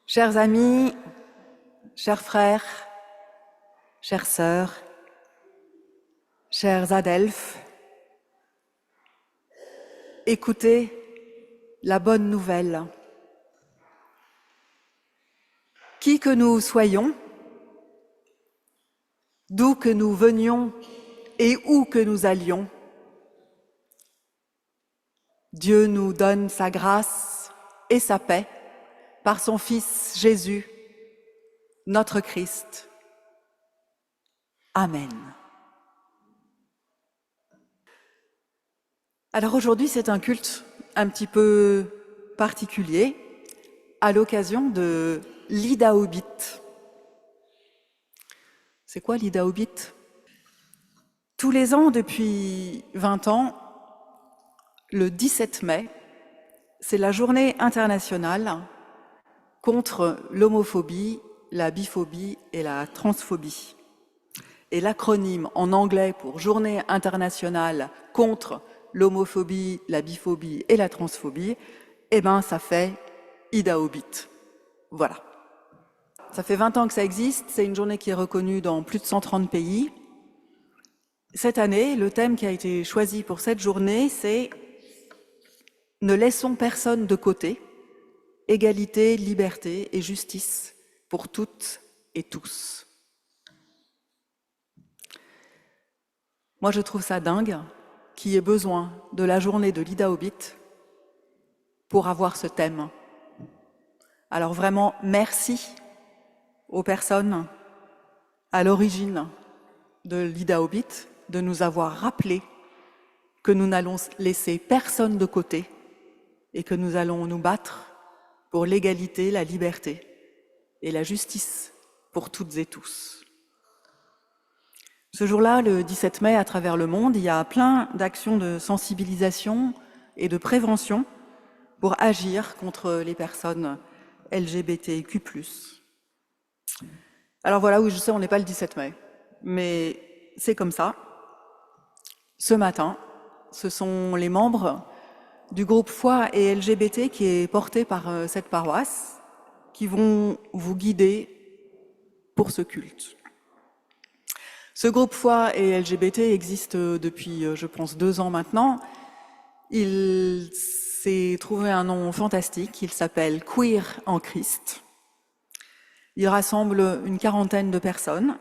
Chers amis, chers frères, chères sœurs, chers adelphes, écoutez la bonne nouvelle. Qui que nous soyons, d'où que nous venions et où que nous allions, Dieu nous donne sa grâce et sa paix par son Fils Jésus, notre Christ. Amen. Alors aujourd'hui, c'est un culte un petit peu particulier à l'occasion de l'Ida Obit. C'est quoi l'Ida Obit? Tous les ans, depuis 20 ans, le 17 mai, c'est la journée internationale contre l'homophobie, la biphobie et la transphobie. Et l'acronyme en anglais pour Journée internationale contre l'homophobie, la biphobie et la transphobie, eh ben ça fait Ida Obit. Voilà. Ça fait 20 ans que ça existe, c'est une journée qui est reconnue dans plus de 130 pays. Cette année, le thème qui a été choisi pour cette journée, c'est « Ne laissons personne de côté, égalité, liberté et justice pour toutes et tous ». Moi, je trouve ça dingue qu'il y ait besoin de la journée de l'Ida Obit pour avoir ce thème. Alors vraiment, merci aux personnes à l'origine de l'Ida Obit de nous avoir rappelé que nous n'allons laisser personne de côté et que nous allons nous battre pour l'égalité, la liberté et la justice pour toutes et tous. Ce jour-là, le 17 mai, à travers le monde, il y a plein d'actions de sensibilisation et de prévention pour agir contre les personnes LGBTQ+. Alors voilà, oui, je sais, on n'est pas le 17 mai, mais c'est comme ça. Ce matin, ce sont les membres du groupe Foi et LGBT qui est porté par cette paroisse qui vont vous guider pour ce culte. Ce groupe Foi et LGBT existe depuis, je pense, 2 ans maintenant. Il s'est trouvé un nom fantastique, il s'appelle Queer en Christ. Il rassemble une 40aine de personnes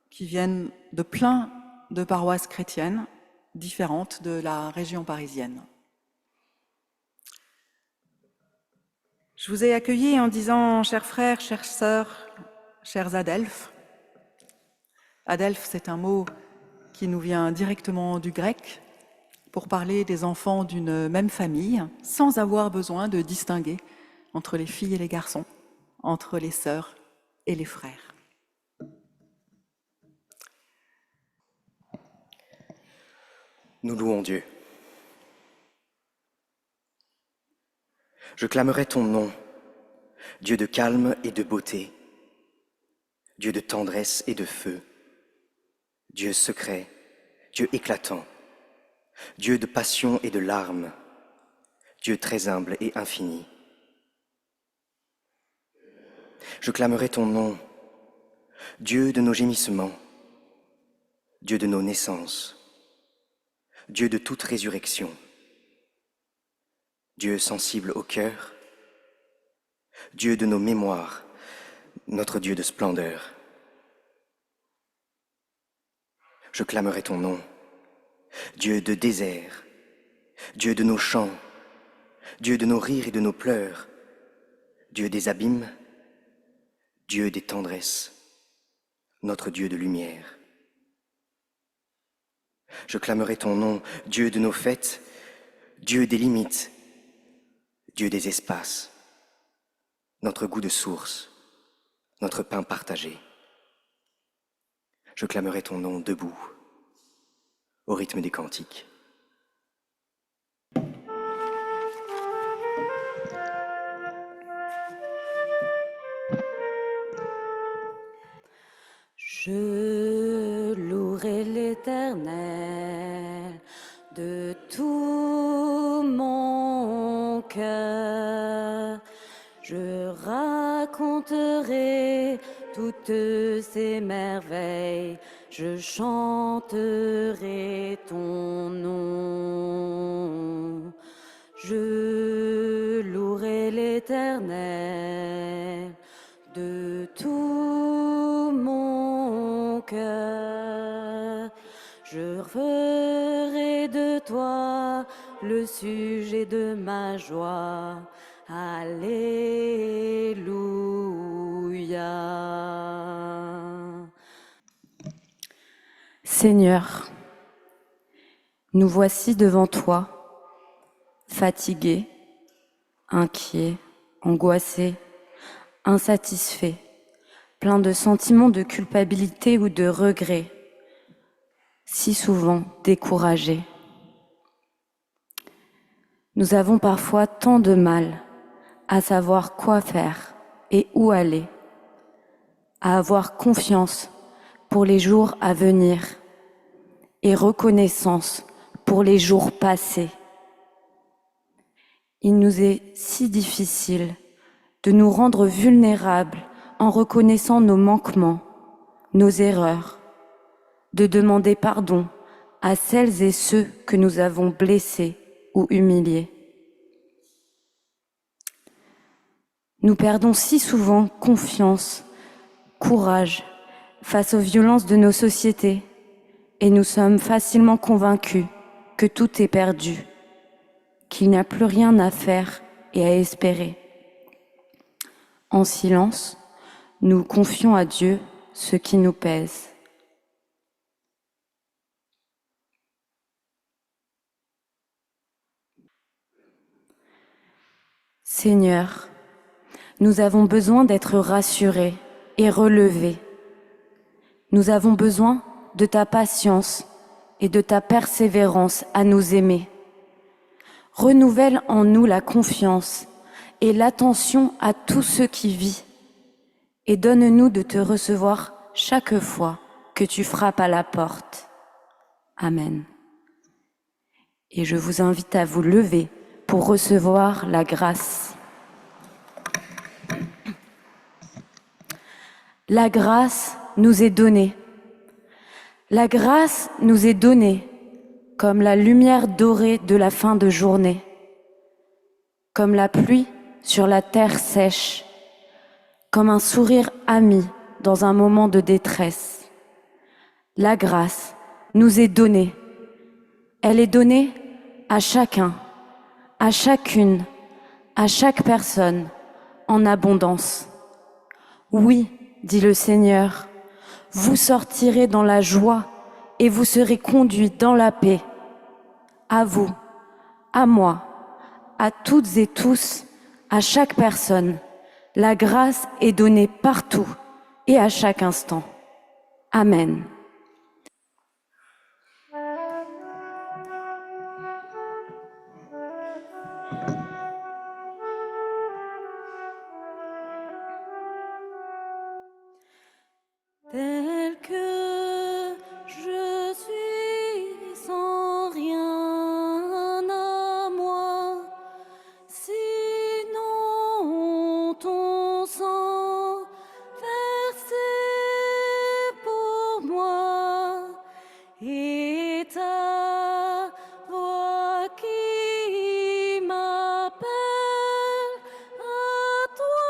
qui viennent de plein de paroisses chrétiennes différentes de la région parisienne. Je vous ai accueillis en disant « chers frères, chères sœurs, chers adelphes ». Adelphes, c'est un mot qui nous vient directement du grec pour parler des enfants d'une même famille, sans avoir besoin de distinguer entre les filles et les garçons, entre les sœurs et les frères. Nous louons Dieu. Je clamerai ton nom, Dieu de calme et de beauté, Dieu de tendresse et de feu, Dieu secret, Dieu éclatant, Dieu de passion et de larmes, Dieu très humble et infini. Je clamerai ton nom, Dieu de nos gémissements, Dieu de nos naissances, Dieu de toute résurrection, Dieu sensible au cœur, Dieu de nos mémoires, notre Dieu de splendeur. Je clamerai ton nom, Dieu de désert, Dieu de nos chants, Dieu de nos rires et de nos pleurs, Dieu des abîmes, Dieu des tendresses, notre Dieu de lumière. Je clamerai ton nom, Dieu de nos fêtes, Dieu des limites, Dieu des espaces, notre goût de source, notre pain partagé. Je clamerai ton nom debout, au rythme des cantiques. Je louerai l'Éternel de tout mon cœur. Je raconterai raconterai toutes ces merveilles, je chanterai ton nom. Je louerai l'Éternel de tout mon cœur. Je ferai de toi le sujet de ma joie. Alléluia. Seigneur, nous voici devant toi, fatigués, inquiets, angoissés, insatisfaits, pleins de sentiments de culpabilité ou de regret, si souvent découragés. Nous avons parfois tant de mal à savoir quoi faire et où aller, à avoir confiance pour les jours à venir et reconnaissance pour les jours passés. Il nous est si difficile de nous rendre vulnérables en reconnaissant nos manquements, nos erreurs, de demander pardon à celles et ceux que nous avons blessés ou humiliés. Nous perdons si souvent confiance, courage face aux violences de nos sociétés et nous sommes facilement convaincus que tout est perdu, qu'il n'y a plus rien à faire et à espérer. En silence, nous confions à Dieu ce qui nous pèse. Seigneur, nous avons besoin d'être rassurés et relevés. Nous avons besoin de ta patience et de ta persévérance à nous aimer. Renouvelle en nous la confiance et l'attention à tout ce qui vit et donne-nous de te recevoir chaque fois que tu frappes à la porte. Amen. Et je vous invite à vous lever pour recevoir la grâce. La grâce nous est donnée. La grâce nous est donnée comme la lumière dorée de la fin de journée, comme la pluie sur la terre sèche, comme un sourire ami dans un moment de détresse. La grâce nous est donnée. Elle est donnée à chacun, à chacune, à chaque personne, en abondance. Oui, dit le Seigneur, vous sortirez dans la joie et vous serez conduits dans la paix. À vous, à moi, à toutes et tous, à chaque personne, la grâce est donnée partout et à chaque instant. Amen. Tel que je suis sans rien à moi, sinon ton sang versé pour moi et ta voix qui m'appelle à toi,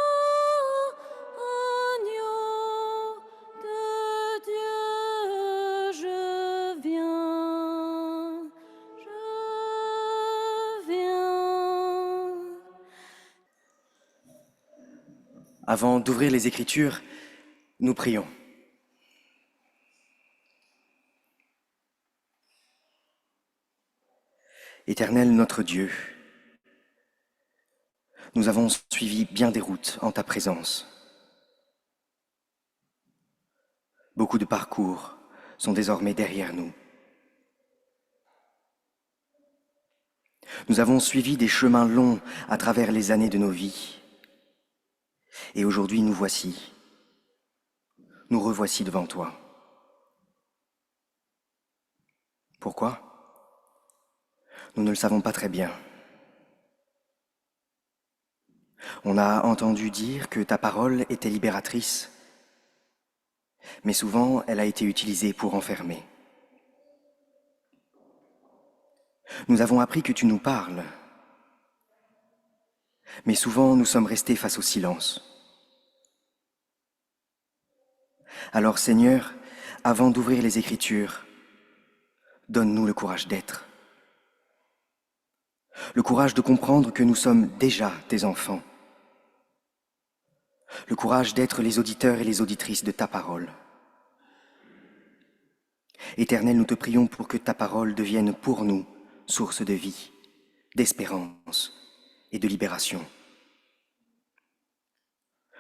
agneau de Dieu, je viens, je viens. Avant d'ouvrir les Écritures, nous prions. Éternel notre Dieu, nous avons suivi bien des routes en ta présence. Beaucoup de parcours sont désormais derrière nous. Nous avons suivi des chemins longs à travers les années de nos vies. Et aujourd'hui, nous voici. Nous revoici devant toi. Pourquoi ? Nous ne le savons pas très bien. On a entendu dire que ta parole était libératrice, mais souvent elle a été utilisée pour enfermer. Nous avons appris que tu nous parles, mais souvent nous sommes restés face au silence. Alors Seigneur, avant d'ouvrir les Écritures, donne-nous le courage d'être. Le courage de comprendre que nous sommes déjà tes enfants. Le courage d'être les auditeurs et les auditrices de ta parole. Éternel, nous te prions pour que ta parole devienne pour nous source de vie, d'espérance et de libération.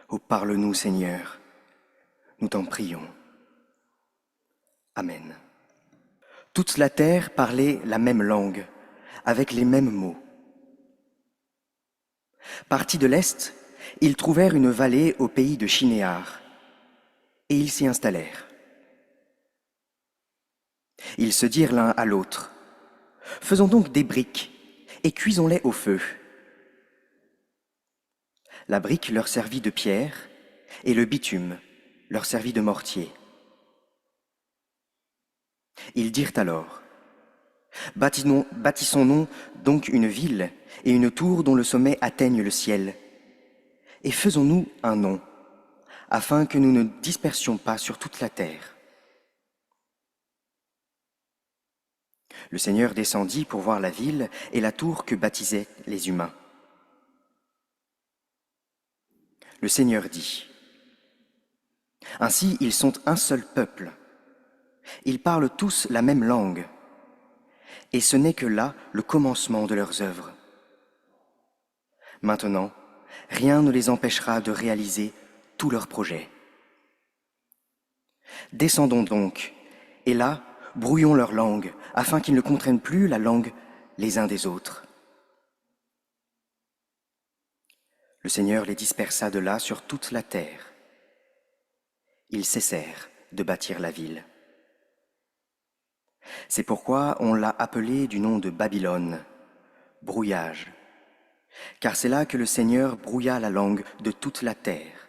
Oh, parle-nous, Seigneur, nous t'en prions. Amen. Toute la terre parlait la même langue, avec les mêmes mots. Partis de l'Est, ils trouvèrent une vallée au pays de Shinéar, et ils s'y installèrent. Ils se dirent l'un à l'autre, « Faisons donc des briques, et cuisons-les au feu. » La brique leur servit de pierre, et le bitume leur servit de mortier. Ils dirent alors, « Bâtissons-nous donc une ville et une tour dont le sommet atteigne le ciel, et faisons-nous un nom, afin que nous ne dispersions pas sur toute la terre. » Le Seigneur descendit pour voir la ville et la tour que bâtissaient les humains. Le Seigneur dit, « Ainsi ils sont un seul peuple. Ils parlent tous la même langue. Et ce n'est que là le commencement de leurs œuvres. Maintenant, rien ne les empêchera de réaliser tous leurs projets. Descendons donc, et là, brouillons leur langue, afin qu'ils ne comprennent plus la langue les uns des autres. » Le Seigneur les dispersa de là sur toute la terre. Ils cessèrent de bâtir la ville. C'est pourquoi on l'a appelée du nom de Babylone, brouillage, car c'est là que le Seigneur brouilla la langue de toute la terre,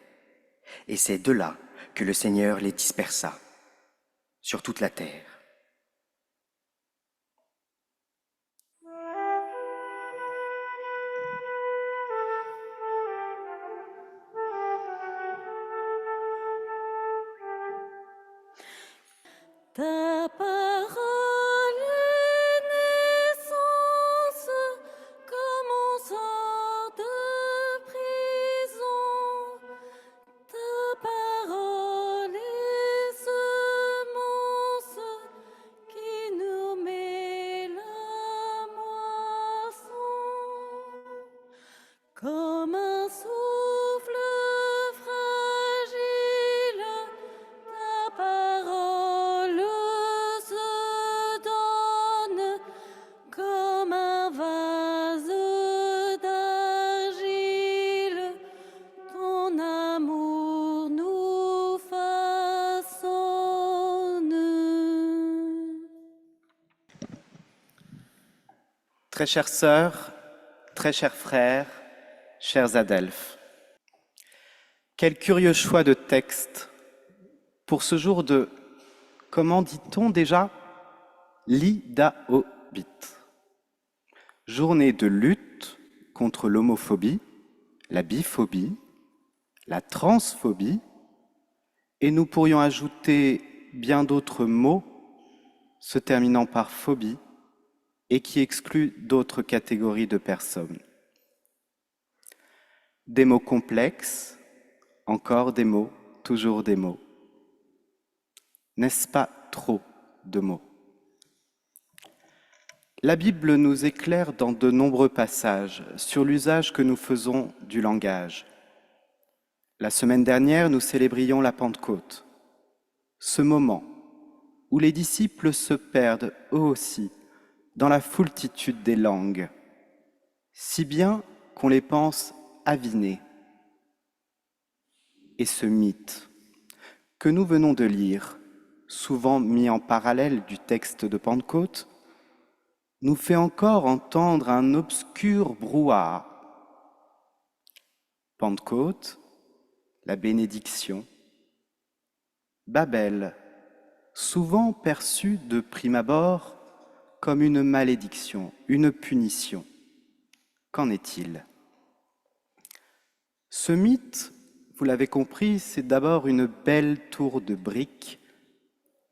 et c'est de là que le Seigneur les dispersa sur toute la terre. Ta parole est naissance, comme on sort de prison. Ta parole est semence qui nous met la moisson. Comme un souffle fragile, ta parole se donne, comme un vase d'argile, ton amour nous façonne. Très chères sœurs, très chers frères, chers adelphes, quel curieux choix de texte pour ce jour de, comment dit-on déjà, l'Idaobit, journée de lutte contre l'homophobie, la biphobie, la transphobie, et nous pourrions ajouter bien d'autres mots se terminant par phobie et qui excluent d'autres catégories de personnes. Des mots complexes, encore des mots, toujours des mots. N'est-ce pas trop de mots? La Bible nous éclaire dans de nombreux passages sur l'usage que nous faisons du langage. La semaine dernière, nous célébrions la Pentecôte, ce moment où les disciples se perdent eux aussi dans la foultitude des langues, si bien qu'on les pense avinées. Et ce mythe que nous venons de lire, souvent mis en parallèle du texte de Pentecôte, nous fait encore entendre un obscur brouhaha. Pentecôte, la bénédiction, Babel, souvent perçu de prime abord comme une malédiction, une punition. Qu'en est-il? Ce mythe, vous l'avez compris, c'est d'abord une belle tour de briques,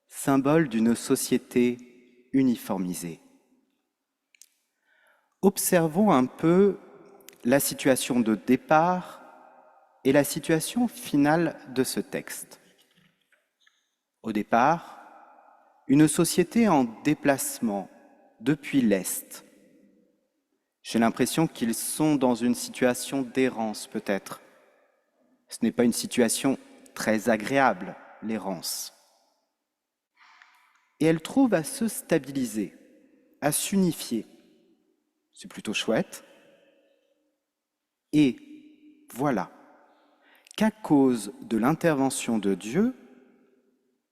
symbole d'une société uniformisée. Observons un peu la situation de départ et la situation finale de ce texte. Au départ, une société en déplacement depuis l'Est. J'ai l'impression qu'ils sont dans une situation d'errance peut-être. Ce n'est pas une situation très agréable, l'errance. Et elle trouve à se stabiliser, à s'unifier. C'est plutôt chouette. Et voilà qu'à cause de l'intervention de Dieu,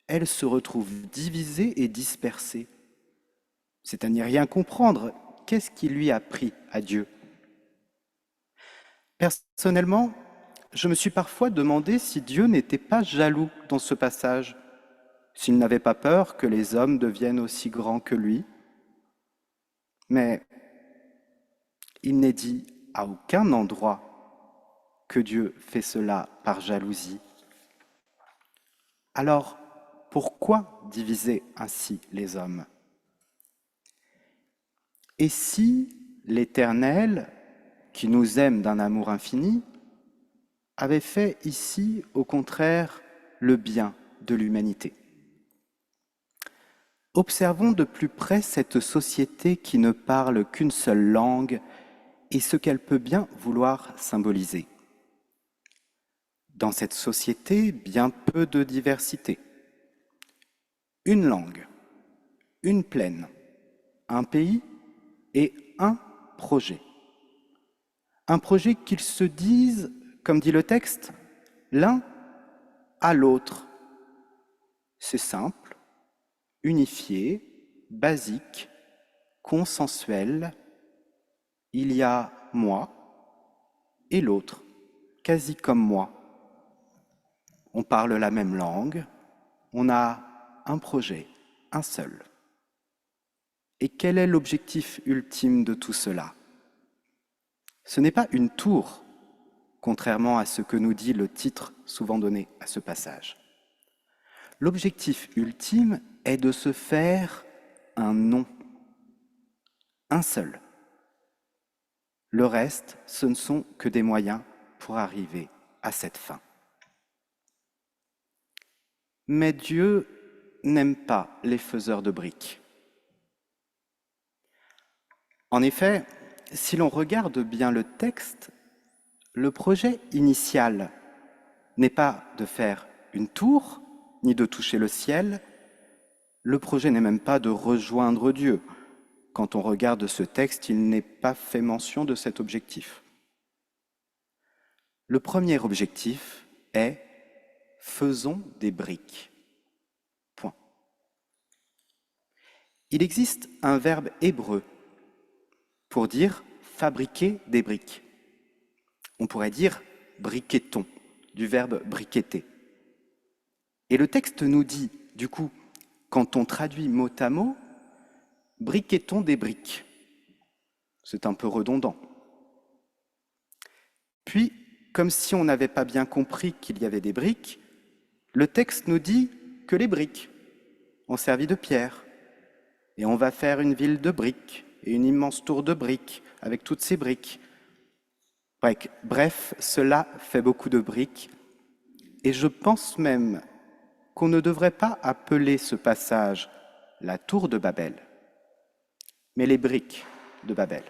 elle se retrouve divisée et dispersée. C'est à n'y rien comprendre. Qu'est-ce qui lui a pris à Dieu? Personnellement, je me suis parfois demandé si Dieu n'était pas jaloux dans ce passage, s'il n'avait pas peur que les hommes deviennent aussi grands que lui. Mais il n'est dit à aucun endroit que Dieu fait cela par jalousie. Alors, pourquoi diviser ainsi les hommes? Et si l'Éternel, qui nous aime d'un amour infini, avait fait ici, au contraire, le bien de l'humanité? Observons de plus près cette société qui ne parle qu'une seule langue et ce qu'elle peut bien vouloir symboliser. Dans cette société, bien peu de diversité. Une langue, une plaine, un pays et un projet. Un projet qu'ils se disent, comme dit le texte, l'un à l'autre. C'est simple, unifié, basique, consensuel. Il y a moi et l'autre, quasi comme moi. On parle la même langue, on a un projet, un seul. Et quel est l'objectif ultime de tout cela? Ce n'est pas une tour, contrairement à ce que nous dit le titre souvent donné à ce passage. L'objectif ultime est de se faire un nom, un seul. Le reste, ce ne sont que des moyens pour arriver à cette fin. Mais Dieu n'aime pas les faiseurs de briques. En effet, si l'on regarde bien le texte, le projet initial n'est pas de faire une tour, ni de toucher le ciel. Le projet n'est même pas de rejoindre Dieu. Quand on regarde ce texte, il n'est pas fait mention de cet objectif. Le premier objectif est « faisons des briques ». Point. Il existe un verbe hébreu pour dire « fabriquer des briques ». On pourrait dire « briquettons », du verbe « briquetter ». Et le texte nous dit, du coup, quand on traduit mot à mot, « briquettons des briques ». C'est un peu redondant. Puis, comme si on n'avait pas bien compris qu'il y avait des briques, le texte nous dit que les briques ont servi de pierre. Et on va faire une ville de briques et une immense tour de briques avec toutes ces briques. Bref, cela fait beaucoup de briques. Et je pense même qu'on ne devrait pas appeler ce passage la tour de Babel, mais les briques de Babel.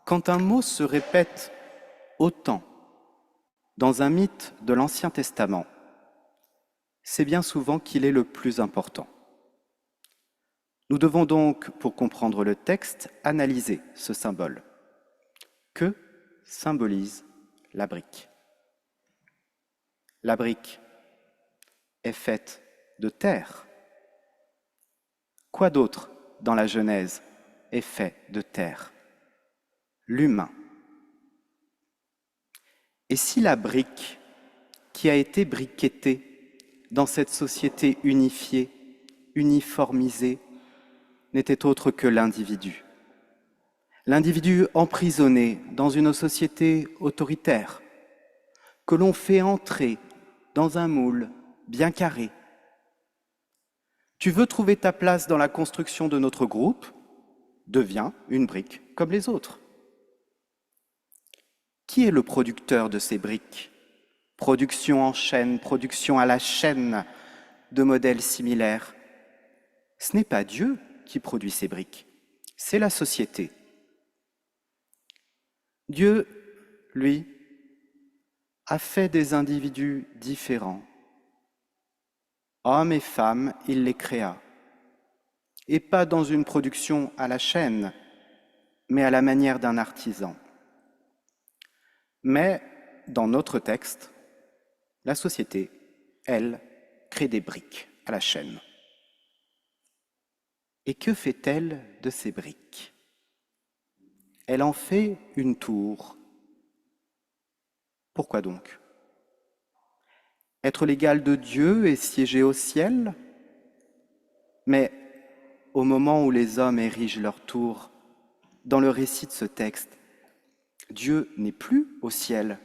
Quand un mot se répète autant dans un mythe de l'Ancien Testament, c'est bien souvent qu'il est le plus important. Nous devons donc, pour comprendre le texte, analyser ce symbole. Que symbolise la brique? La brique est faite de terre. Quoi d'autre dans la Genèse est fait de terre? L'humain. Et si la brique qui a été briquettée dans cette société unifiée, uniformisée, n'était autre que l'individu. L'individu emprisonné dans une société autoritaire, que l'on fait entrer dans un moule bien carré. Tu veux trouver ta place dans la construction de notre groupe? Deviens une brique comme les autres. Qui est le producteur de ces briques? Production en chaîne, production à la chaîne de modèles similaires. Ce n'est pas Dieu qui produit ces briques, c'est la société. Dieu, lui, a fait des individus différents. Hommes et femmes, il les créa. Et pas dans une production à la chaîne, mais à la manière d'un artisan. Mais, dans notre texte, la société, elle, crée des briques à la chaîne. Et que fait-elle de ces briques? Elle en fait une tour. Pourquoi donc? Être l'égal de Dieu et siéger au ciel? Mais au moment où les hommes érigent leur tour, dans le récit de ce texte, Dieu n'est plus au ciel,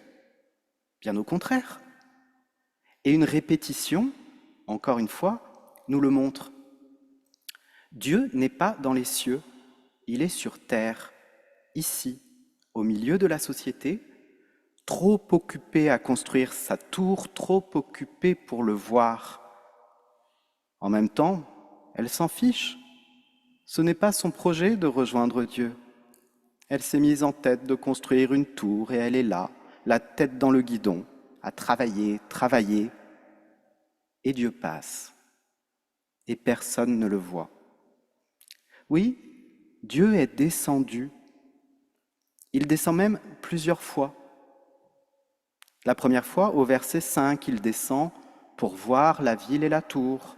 bien au contraire. Et une répétition, encore une fois, nous le montre. Dieu n'est pas dans les cieux, il est sur terre, ici, au milieu de la société, trop occupé à construire sa tour, trop occupé pour le voir. En même temps, elle s'en fiche. Ce n'est pas son projet de rejoindre Dieu. Elle s'est mise en tête de construire une tour et elle est là, la tête dans le guidon, à travailler, travailler. Et Dieu passe. Et personne ne le voit. Oui, Dieu est descendu. Il descend même plusieurs fois. La première fois, au verset 5, il descend pour voir la ville et la tour.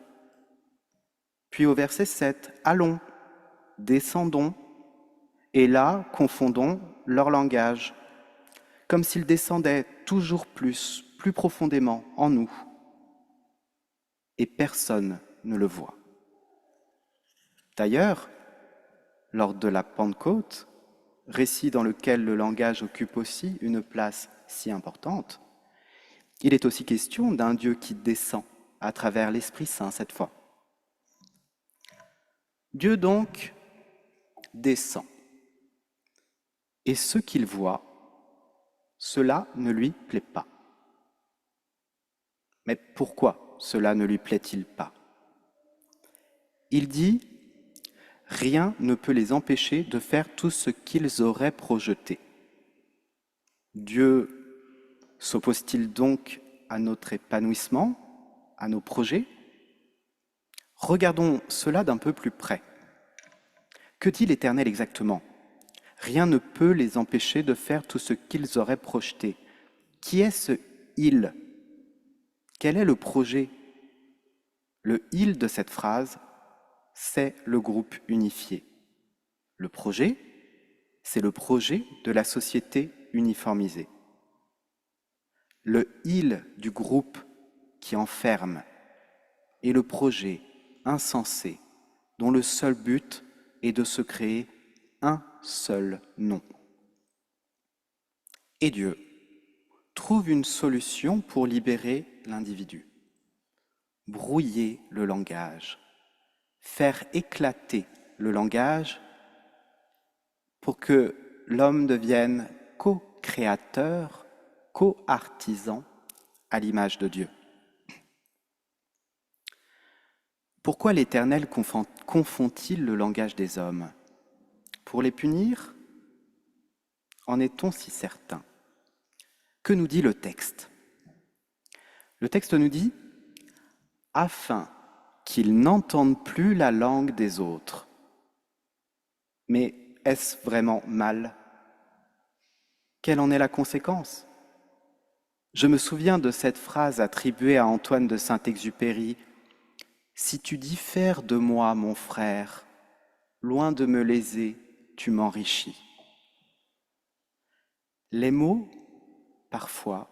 Puis au verset 7, allons, descendons, et là, confondons leur langage, comme s'ils descendaient toujours plus profondément en nous. Et personne ne le voit. D'ailleurs, lors de la Pentecôte, récit dans lequel le langage occupe aussi une place si importante, il est aussi question d'un Dieu qui descend à travers l'Esprit Saint cette fois. Dieu donc descend. Et ce qu'il voit, cela ne lui plaît pas. Mais pourquoi cela ne lui plaît-il pas? Il dit « Rien ne peut les empêcher de faire tout ce qu'ils auraient projeté. » Dieu s'oppose-t-il donc à notre épanouissement, à nos projets? Regardons cela d'un peu plus près. Que dit l'Éternel exactement? Rien ne peut les empêcher de faire tout ce qu'ils auraient projeté. Qui est ce « il » ? Quel est le projet? Le « il » de cette phrase, c'est le groupe unifié. Le projet, c'est le projet de la société uniformisée. Le « il » du groupe qui enferme est le projet insensé dont le seul but est de se créer un seul nom. Et Dieu trouve une solution pour libérer l'individu. Brouiller le langage, faire éclater le langage pour que l'homme devienne co-créateur, co-artisan à l'image de Dieu. Pourquoi l'Éternel confond-il le langage des hommes? Pour les punir? En est-on si certain? Que nous dit le texte? Le texte nous dit « afin qu'ils n'entendent plus la langue des autres ». Mais est-ce vraiment mal? Quelle en est la conséquence? Je me souviens de cette phrase attribuée à Antoine de Saint-Exupéry « Si tu diffères de moi, mon frère, loin de me léser, tu m'enrichis. » Les mots parfois,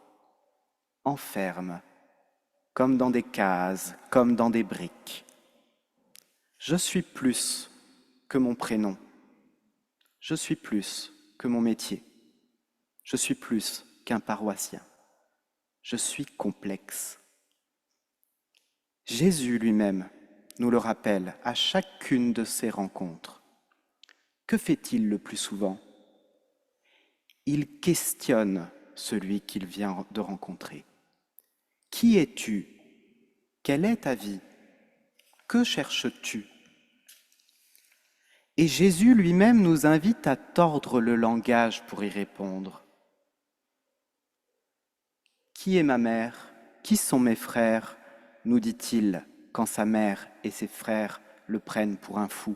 enferme, comme dans des cases, comme dans des briques. Je suis plus que mon prénom. Je suis plus que mon métier. Je suis plus qu'un paroissien. Je suis complexe. Jésus lui-même nous le rappelle à chacune de ses rencontres. Que fait-il le plus souvent? Il questionne celui qu'il vient de rencontrer. Qui es-tu? Quelle est ta vie? Que cherches-tu? Et Jésus lui-même nous invite à tordre le langage pour y répondre. Qui est ma mère? Qui sont mes frères? Nous dit-il quand sa mère et ses frères le prennent pour un fou.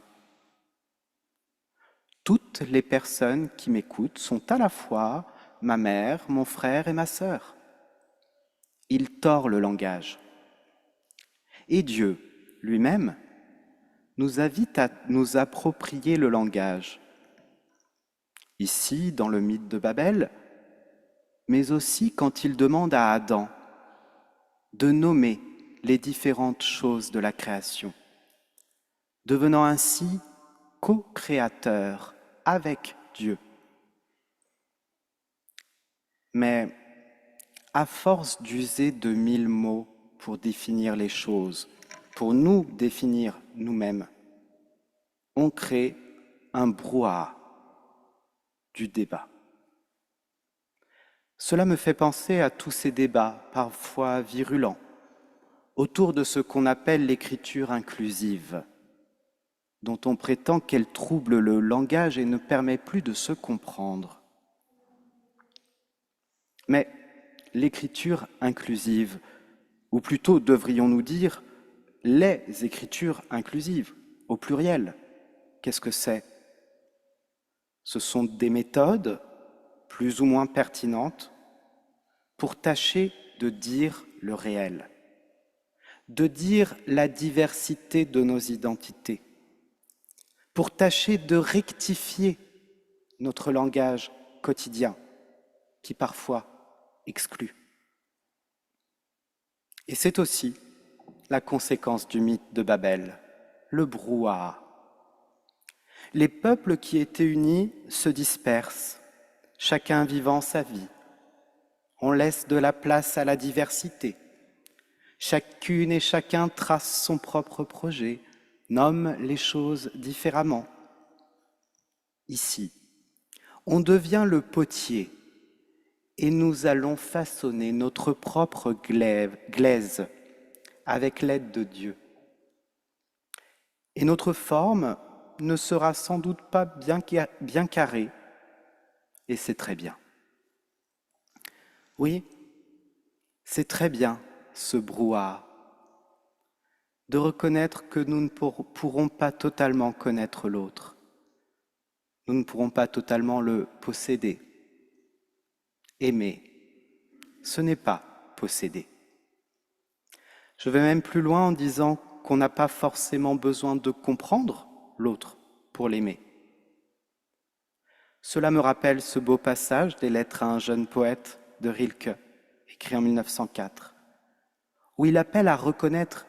Toutes les personnes qui m'écoutent sont à la fois ma mère, mon frère et ma sœur. Il tord le langage. Et Dieu, lui-même, nous invite à nous approprier le langage. Ici, dans le mythe de Babel, mais aussi quand il demande à Adam de nommer les différentes choses de la création, devenant ainsi co-créateur avec Dieu. Mais à force d'user de 1000 mots pour définir les choses, pour nous définir nous-mêmes, on crée un brouhaha du débat. Cela me fait penser à tous ces débats, parfois virulents, autour de ce qu'on appelle l'écriture inclusive, dont on prétend qu'elle trouble le langage et ne permet plus de se comprendre. Mais l'écriture inclusive, ou plutôt devrions-nous dire les écritures inclusives, au pluriel, qu'est-ce que c'est? Ce sont des méthodes plus ou moins pertinentes pour tâcher de dire le réel, de dire la diversité de nos identités, pour tâcher de rectifier notre langage quotidien qui parfois exclut. Et c'est aussi la conséquence du mythe de Babel, le brouhaha. Les peuples qui étaient unis se dispersent, chacun vivant sa vie. On laisse de la place à la diversité. Chacune et chacun trace son propre projet, nomme les choses différemment. Ici, on devient le potier et nous allons façonner notre propre glaise avec l'aide de Dieu. Et notre forme ne sera sans doute pas bien carrée, et c'est très bien. Oui, c'est très bien ce brouhaha, de reconnaître que nous ne pourrons pas totalement connaître l'autre. Nous ne pourrons pas totalement le posséder. Aimer, ce n'est pas posséder. Je vais même plus loin en disant qu'on n'a pas forcément besoin de comprendre l'autre pour l'aimer. Cela me rappelle ce beau passage des Lettres à un jeune poète de Rilke, écrit en 1904, où il appelle à reconnaître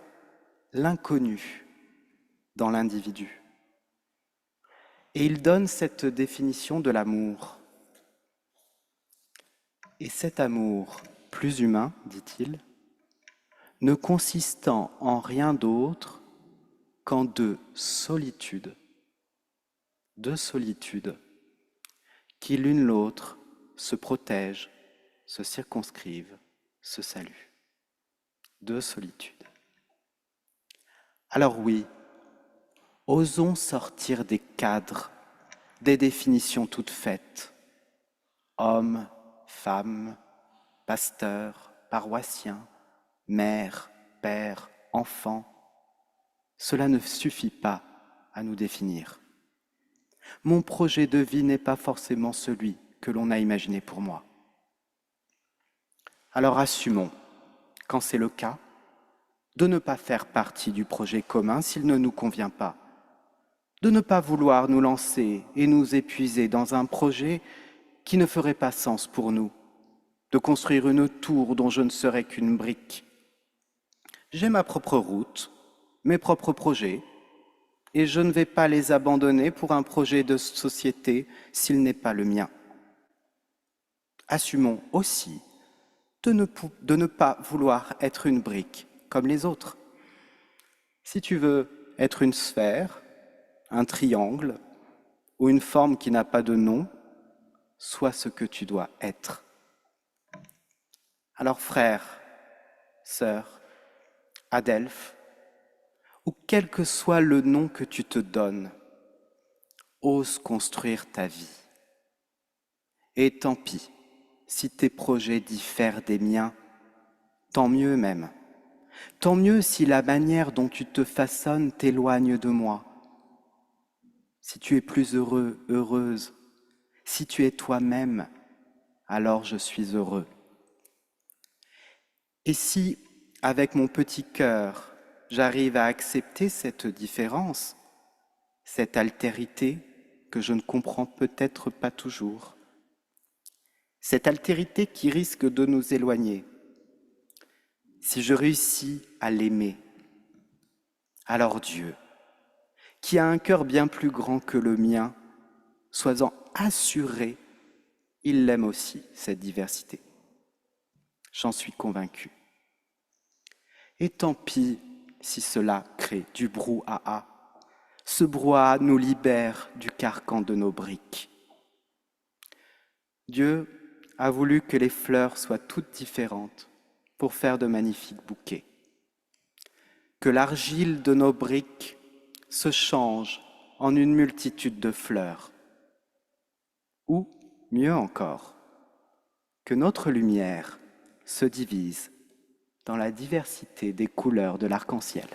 l'inconnu dans l'individu. Et il donne cette définition de l'amour. Et cet amour plus humain, dit-il, ne consistant en rien d'autre qu'en deux solitudes qui l'une l'autre se protègent, se circonscrivent, se saluent. Deux solitudes. Alors oui, osons sortir des cadres, des définitions toutes faites. Homme, femme, pasteur, paroissien, mère, père, enfant. Cela ne suffit pas à nous définir. Mon projet de vie n'est pas forcément celui que l'on a imaginé pour moi. Alors assumons, quand c'est le cas, de ne pas faire partie du projet commun s'il ne nous convient pas, de ne pas vouloir nous lancer et nous épuiser dans un projet qui ne ferait pas sens pour nous, de construire une tour dont je ne serai qu'une brique. J'ai ma propre route, mes propres projets, et je ne vais pas les abandonner pour un projet de société s'il n'est pas le mien. Assumons aussi de ne pas vouloir être une brique comme les autres. Si tu veux être une sphère, un triangle ou une forme qui n'a pas de nom, sois ce que tu dois être. Alors frère, sœur, adelphe, ou quel que soit le nom que tu te donnes, ose construire ta vie. Et tant pis si tes projets diffèrent des miens, tant mieux même. Tant mieux si la manière dont tu te façonnes t'éloigne de moi. Si tu es plus heureux, heureuse, si tu es toi-même, alors je suis heureux. Et si, avec mon petit cœur, j'arrive à accepter cette différence, cette altérité que je ne comprends peut-être pas toujours, cette altérité qui risque de nous éloigner, si je réussis à l'aimer, alors Dieu, qui a un cœur bien plus grand que le mien, sois-en assuré, il l'aime aussi, cette diversité. J'en suis convaincu. Et tant pis si cela crée du brouhaha. Ce brouhaha nous libère du carcan de nos briques. Dieu a voulu que les fleurs soient toutes différentes pour faire de magnifiques bouquets. Que l'argile de nos briques se change en une multitude de fleurs. Ou, mieux encore, que notre lumière se divise dans la diversité des couleurs de l'arc-en-ciel.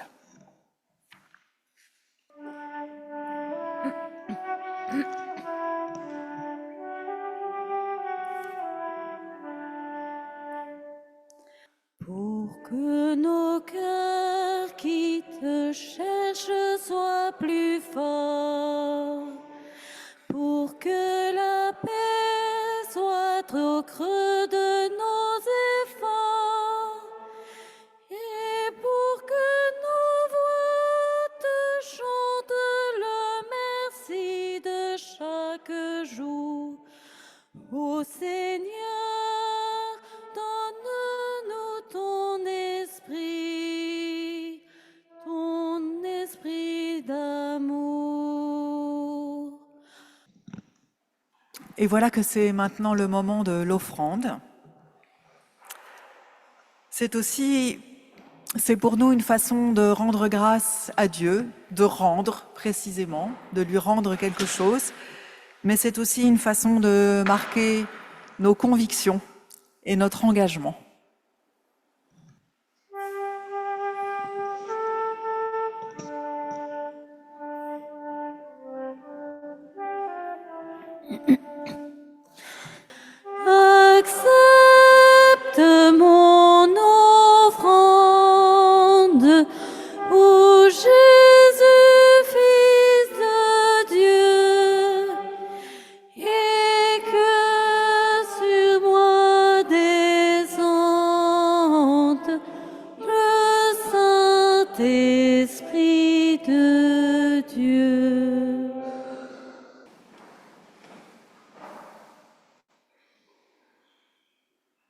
Pour que nos cœurs qui te cherchent soient plus forts, pour que la paix soit au creux de nos efforts, et pour que nos voix te chantent le merci de chaque jour. Ô Seigneur, donne-nous ton esprit d'amour. Et voilà que c'est maintenant le moment de l'offrande. C'est pour nous une façon de rendre grâce à Dieu, de rendre précisément, de lui rendre quelque chose, mais c'est aussi une façon de marquer nos convictions et notre engagement. Accepte mon offrande, ô Jésus, Fils de Dieu, et que sur moi descende le Saint-Esprit de Dieu.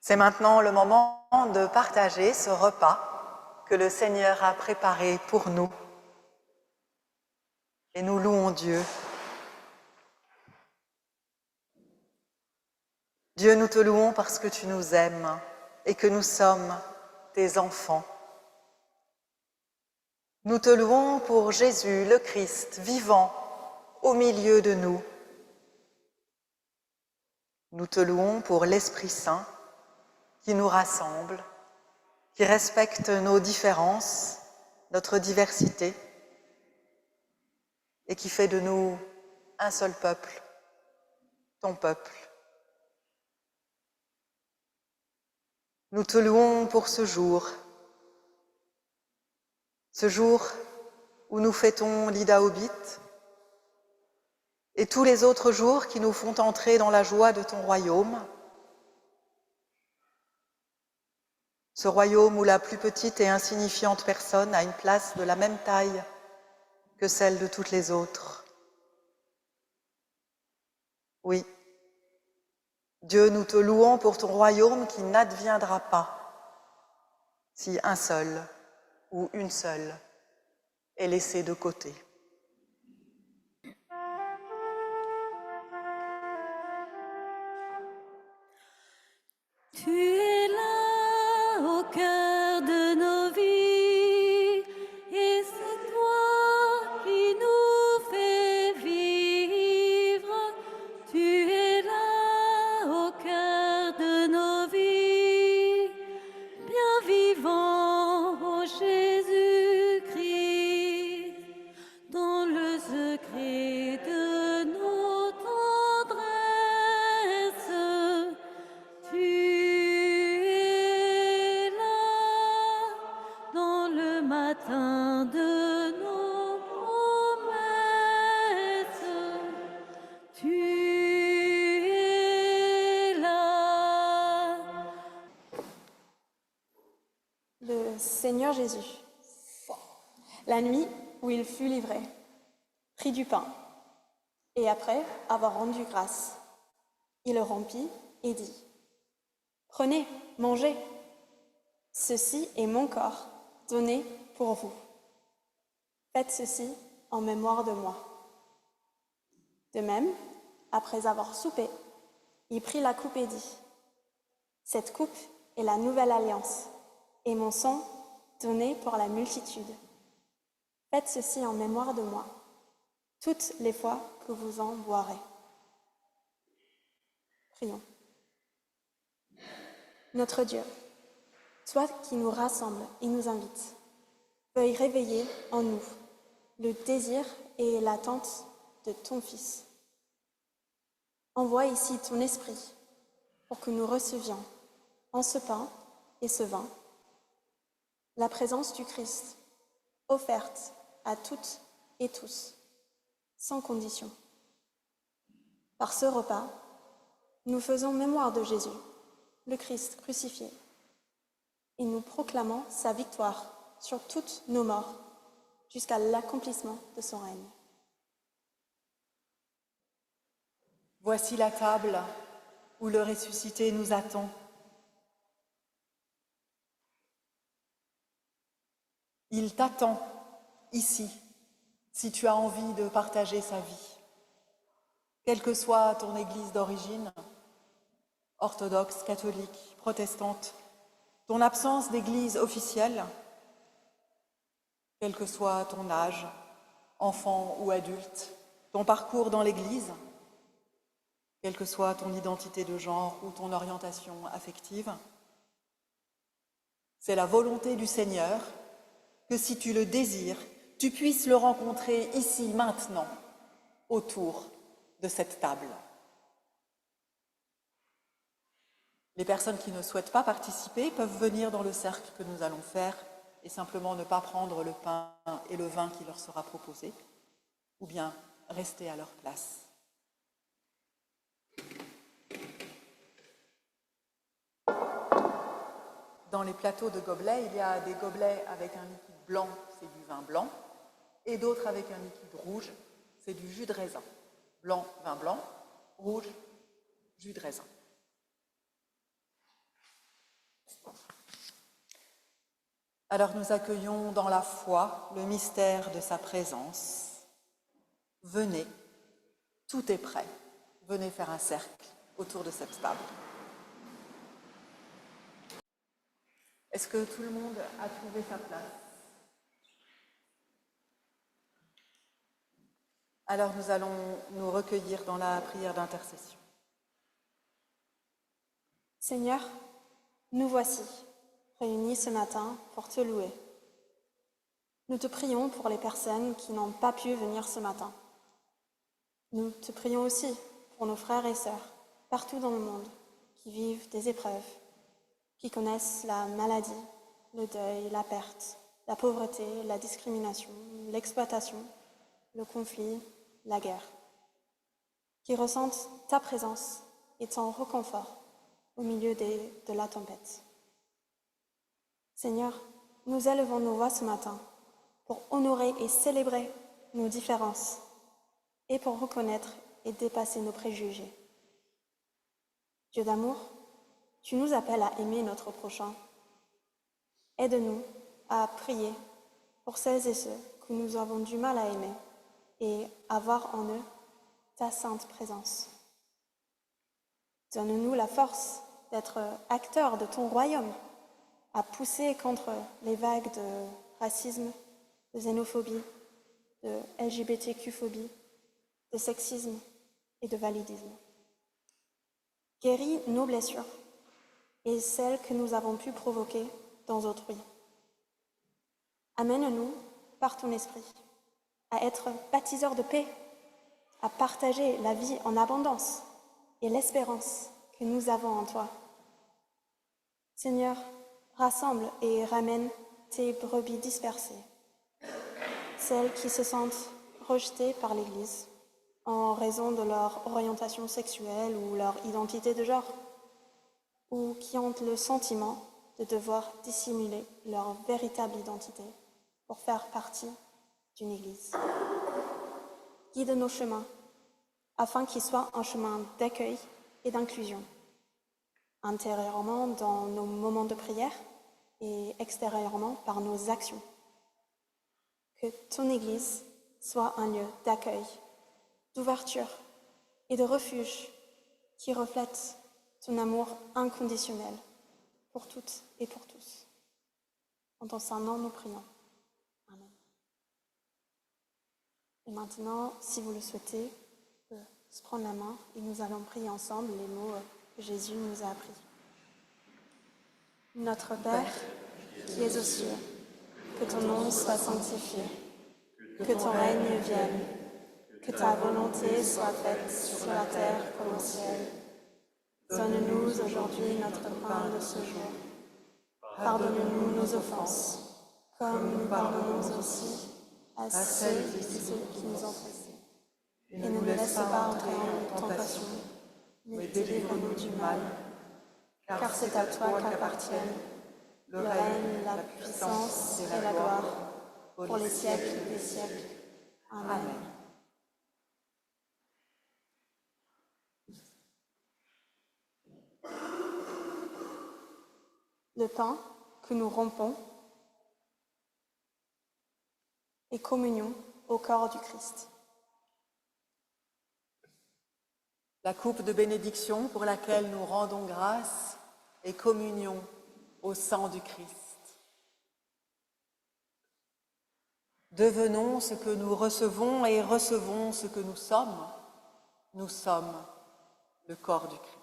C'est maintenant le moment de partager ce repas que le Seigneur a préparé pour nous. Et nous louons Dieu. Dieu, nous te louons parce que tu nous aimes et que nous sommes tes enfants. Nous te louons pour Jésus, le Christ, vivant au milieu de nous. Nous te louons pour l'Esprit Saint qui nous rassemble, qui respecte nos différences, notre diversité, et qui fait de nous un seul peuple, ton peuple. Nous te louons pour ce jour où nous fêtons l'Ida Obit, et tous les autres jours qui nous font entrer dans la joie de ton royaume. Ce royaume où la plus petite et insignifiante personne a une place de la même taille que celle de toutes les autres. Oui, Dieu, nous te louons pour ton royaume qui n'adviendra pas si un seul ou une seule est laissé de côté. Tu es là au cœur de nos vies et c'est toi qui nous fais vivre. Tu es là au cœur de nos vies, bien vivant, ô Jésus-Christ, dans le secret de nos tendresses. Tu es là dans le matin de nos promesses. Tu es là. Le Seigneur Jésus, la nuit où il fut livré, prit du pain, et après avoir rendu grâce, il le rompit et dit : Prenez, mangez, ceci est mon corps donné pour vous. Faites ceci en mémoire de moi. De même, après avoir soupé, il prit la coupe et dit : Cette coupe est la nouvelle alliance, et mon sang donné pour la multitude. Faites ceci en mémoire de moi, toutes les fois que vous en boirez. Prions. Notre Dieu, toi qui nous rassembles et nous invites, veuille réveiller en nous le désir et l'attente de ton Fils. Envoie ici ton esprit pour que nous recevions en ce pain et ce vin la présence du Christ, offerte à toutes et tous, sans condition. Par ce repas, nous faisons mémoire de Jésus, le Christ crucifié, et nous proclamons sa victoire sur toutes nos morts jusqu'à l'accomplissement de son règne. Voici la table où le ressuscité nous attend. Il t'attend ici, si tu as envie de partager sa vie. Quelle que soit ton église d'origine, orthodoxe, catholique, protestante, ton absence d'église officielle, quel que soit ton âge, enfant ou adulte, ton parcours dans l'église, quelle que soit ton identité de genre ou ton orientation affective, c'est la volonté du Seigneur que si tu le désires, tu puisses le rencontrer ici, maintenant, autour de cette table. Les personnes qui ne souhaitent pas participer peuvent venir dans le cercle que nous allons faire et simplement ne pas prendre le pain et le vin qui leur sera proposé, ou bien rester à leur place. Dans les plateaux de gobelets, il y a des gobelets avec un liquide blanc, c'est du vin blanc, et d'autres avec un liquide rouge, c'est du jus de raisin. Blanc, vin blanc, rouge, jus de raisin. Alors nous accueillons dans la foi le mystère de sa présence. Venez, tout est prêt. Venez faire un cercle autour de cette table. Est-ce que tout le monde a trouvé sa place? Alors nous allons nous recueillir dans la prière d'intercession. Seigneur, nous voici, réunis ce matin pour te louer. Nous te prions pour les personnes qui n'ont pas pu venir ce matin. Nous te prions aussi pour nos frères et sœurs, partout dans le monde, qui vivent des épreuves, qui connaissent la maladie, le deuil, la perte, la pauvreté, la discrimination, l'exploitation, le conflit, la guerre, qui ressentent ta présence et ton réconfort au milieu de la tempête. Seigneur, nous élevons nos voix ce matin pour honorer et célébrer nos différences et pour reconnaître et dépasser nos préjugés. Dieu d'amour, tu nous appelles à aimer notre prochain. Aide-nous à prier pour celles et ceux que nous avons du mal à aimer et à voir en eux ta sainte présence. Donne-nous la force d'être acteurs de ton royaume, à pousser contre les vagues de racisme, de xénophobie, de LGBTQ-phobie, de sexisme et de validisme. Guéris nos blessures et celles que nous avons pu provoquer dans autrui. Amène-nous, par ton esprit, à être baptiseurs de paix, à partager la vie en abondance et l'espérance que nous avons en toi. Seigneur, rassemble et ramène tes brebis dispersées, celles qui se sentent rejetées par l'Église en raison de leur orientation sexuelle ou leur identité de genre, ou qui ont le sentiment de devoir dissimuler leur véritable identité pour faire partie d'une Église. Guide nos chemins, afin qu'ils soient un chemin d'accueil et d'inclusion, intérieurement dans nos moments de prière et extérieurement par nos actions. Que ton Église soit un lieu d'accueil, d'ouverture et de refuge qui reflète ton amour inconditionnel pour toutes et pour tous. En ton saint nom, nous prions. Amen. Et maintenant, si vous le souhaitez, on peut se prendre la main et nous allons prier ensemble les mots que Jésus nous a appris. Notre Père, qui es aux cieux, que ton nom soit sanctifié, que ton règne vienne, que ta volonté soit faite sur la terre comme au ciel. Donne-nous aujourd'hui notre pain de ce jour. Pardonne-nous nos offenses, comme nous pardonnons aussi à ceux qui nous ont offensés. Et ne nous laisse pas entrer en tentation, mais délivre-nous du mal. Car c'est à toi qu'appartiennent le règne, la puissance et la gloire, pour les siècles des siècles. Amen. Le pain que nous rompons est communion au corps du Christ. La coupe de bénédiction pour laquelle nous rendons grâce est communion au sang du Christ. Devenons ce que nous recevons et recevons ce que nous sommes. Nous sommes le corps du Christ.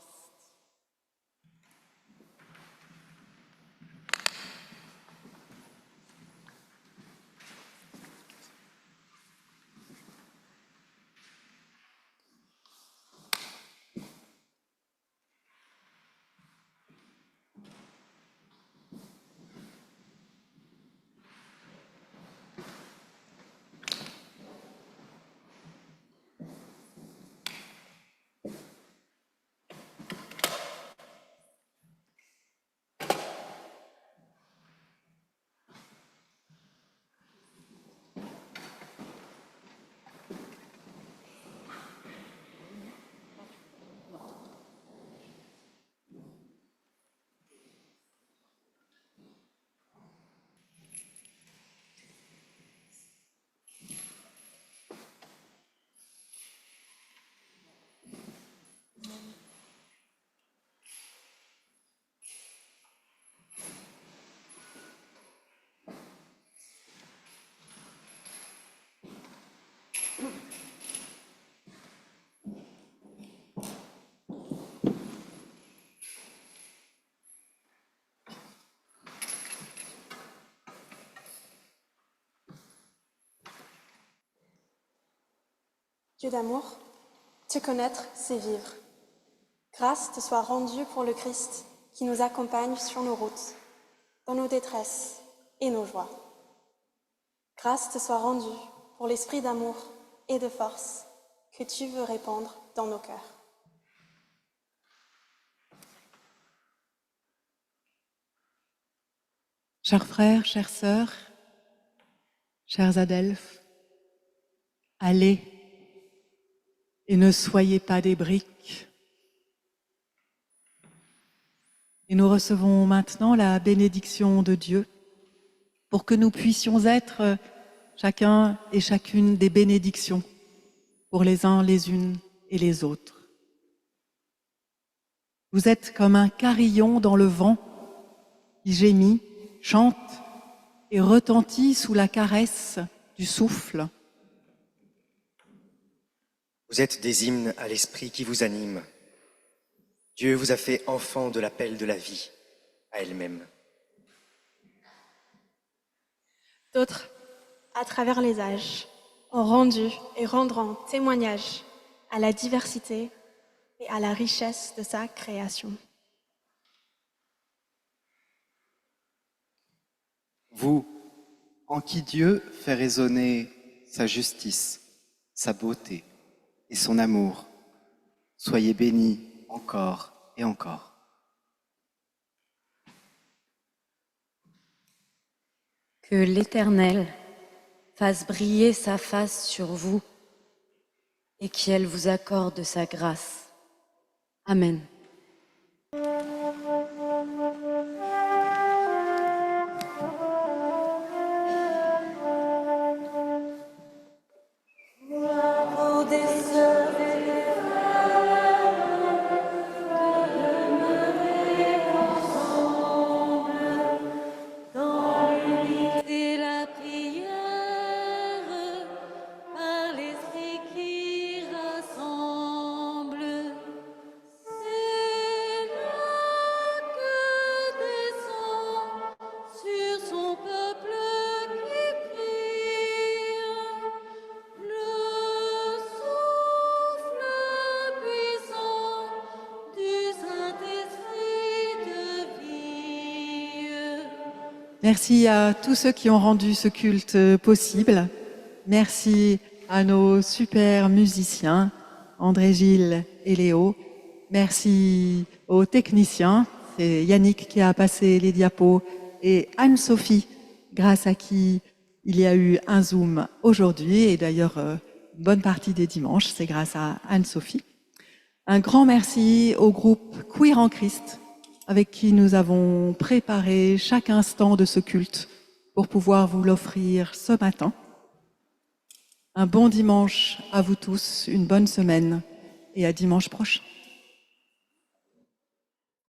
Dieu d'amour, te connaître, c'est vivre. Grâce te soit rendue pour le Christ qui nous accompagne sur nos routes, dans nos détresses et nos joies. Grâce te soit rendue pour l'esprit d'amour et de force que tu veux répandre dans nos cœurs. Chers frères, chères sœurs, chers adelphes, allez et ne soyez pas des briques. Et nous recevons maintenant la bénédiction de Dieu pour que nous puissions être chacun et chacune des bénédictions pour les uns, les unes et les autres. Vous êtes comme un carillon dans le vent qui gémit, chante et retentit sous la caresse du souffle. Vous êtes des hymnes à l'esprit qui vous anime. Dieu vous a fait enfant de l'appel de la vie à elle-même. D'autres, à travers les âges, ont rendu et rendront témoignage à la diversité et à la richesse de sa création. Vous, en qui Dieu fait résonner sa justice, sa beauté et son amour, soyez bénis encore et encore. Que l'Éternel fasse briller sa face sur vous et qu'elle vous accorde sa grâce. Amen. C'est la prière par l'esprit qui rassemble. C'est là que descend sur son peuple qui prie le souffle puissant du Saint-Esprit de vie. Merci à tous ceux qui ont rendu ce culte possible. Merci à nos super musiciens, André, Gilles et Léo. Merci aux techniciens, c'est Yannick qui a passé les diapos et Anne-Sophie, grâce à qui il y a eu un Zoom aujourd'hui. Et d'ailleurs, une bonne partie des dimanches, c'est grâce à Anne-Sophie. Un grand merci au groupe Queer en Christ, avec qui nous avons préparé chaque instant de ce culte pour pouvoir vous l'offrir ce matin. Un bon dimanche à vous tous, une bonne semaine et à dimanche prochain.